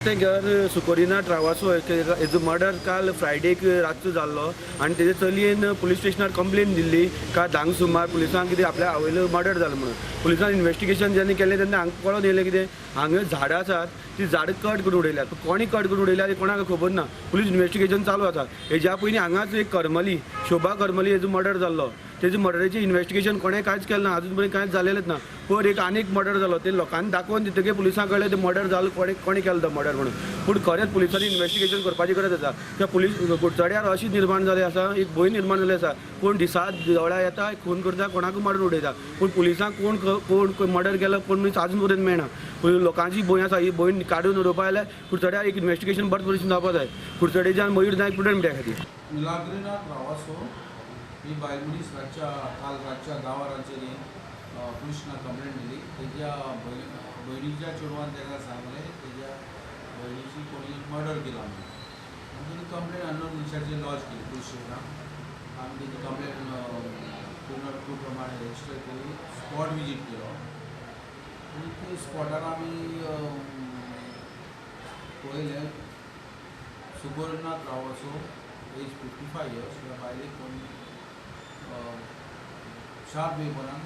ते घर सुकोरिना ट्रावासो हेजो मर्डर काल फ्रायडेक रातचो जाल्लो आनी तेजे चलयेन पुलीस स्टेशनार कंप्लेन दिल्ली का धांक सुमार पुलिसांक कितें आपल्या आवयलो मर्डर जालो म्हणून पुलिसान इन्व्हेस्टिगेशन जेन्ना केलें तेन्ना हांगा कळोन येयलें कितें हांगा झाडां आसात ती झाडां कट करून उडयल्यात कोणी कट करून उडयल्या ते कोणाक खबर ना पुलीस इन्व्हेस्टिगेशन चालू आसा हेज्या पयलीं हांगाच एक करमली शोभा करमली हेजो मर्डर जाल्लो तेजे मर्डराचें इन्व्हेस्टिगेशन कोणें कांयच केलें ना अजून पर्यंत कांयच जालेलेंच ना पर एक आनीक मर्डर जालो ते लोकांनी दाखोवन दितकीर पुलिसां कळ्ळें ते मर्डर जालो कोणी केलो तो मर्डर म्हणून पूण खरेंच पुलिसांनी इन्व्हेस्टिगेशन करपाची गरज आसा त्या पुलीस कुडचड्यार अशी निर्माण जाली आसा एक भंय निर्माण जाली आसा कोण दिसात देवळा येता खून करता कोणाकूय मारून उडयता पूण पुलिसांक कोण मर्डर केलो कोण मनीस अजून पर्यंत मेळना लोकांची भंय आसा ही भंय काडून उडोवपा जाल्यार कुडचड्यार एक इन्व्हेस्टिगेशन बरें तरेन जावपा जाय कुडचडेच्यान मयूर नायक प्रुडंट मिडिया खातीर मिलाग्रिना ट्रावासो ही बायल मनीस काल रातच्या 10 वरांचेर पुलिसांना कंप्लेंट दिली तेज्या भयणीच्या चेडवान ताका सांगलें तेज्या भयणीची कोणी मर्डर केला म्हणून आनी ती कंप्लेंट अननोन मनशाचेर लॉज केली पुलीस स्टेशनाक आमी तेजी कंप्लेंट पूर्ण टू प्रमाणे रजिस्टर केली स्पॉट विजीट केलो आनी ते स्पॉटार आमी पळयलें सुकोरिना ट्रावासो एज 55 इयर्स ह्या बायलेक कोण शार्प वेपनान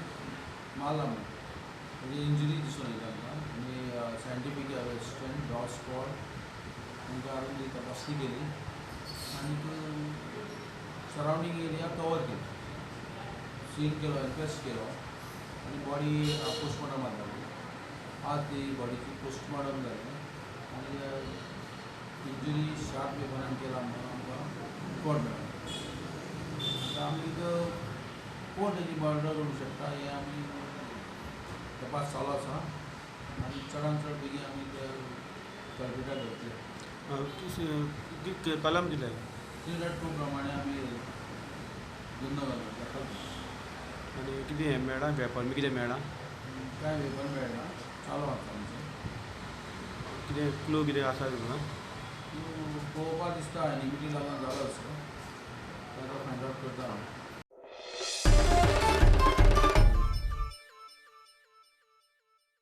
मारला म्हणून म्हणजे इंजरी दिसून येता आमकां आनी सायंटिफीक असिस्टंट डॉग स्क्वॉड तांकां हाडून ती तपासणी केली आनी सरावंडींग एरिया कवर केली सील केलो इन्क्वेस्ट केलो आनी बॉडी पोस्टमॉर्टमाक धाडली आज ती बॉडीची पोस्टमॉर्टम जालें आनी इंजरी शार्प वेपनान केला म्हणून आमकां रिपोर्ट मेळ्ळो आतां आमी कोण तेजी मर्डर करूंक शकता हें आमी तपास चालू आसा आनी चडांत चड बेगीन आमी ते कल्पिटाक धरतले कलम दिले 302 प्रमाणे आमी गुन्हो दाखल आनी कितें हें मेळ्ळां वेपन बी कितें मेळ्ळां कांय वेपन मेळना चालू आसा आमचें कितें क्लू कितें आसा तुका पळोवपा दिसता एनिमिटी लागून जालो आसता ताका फायंड आवट करता हांव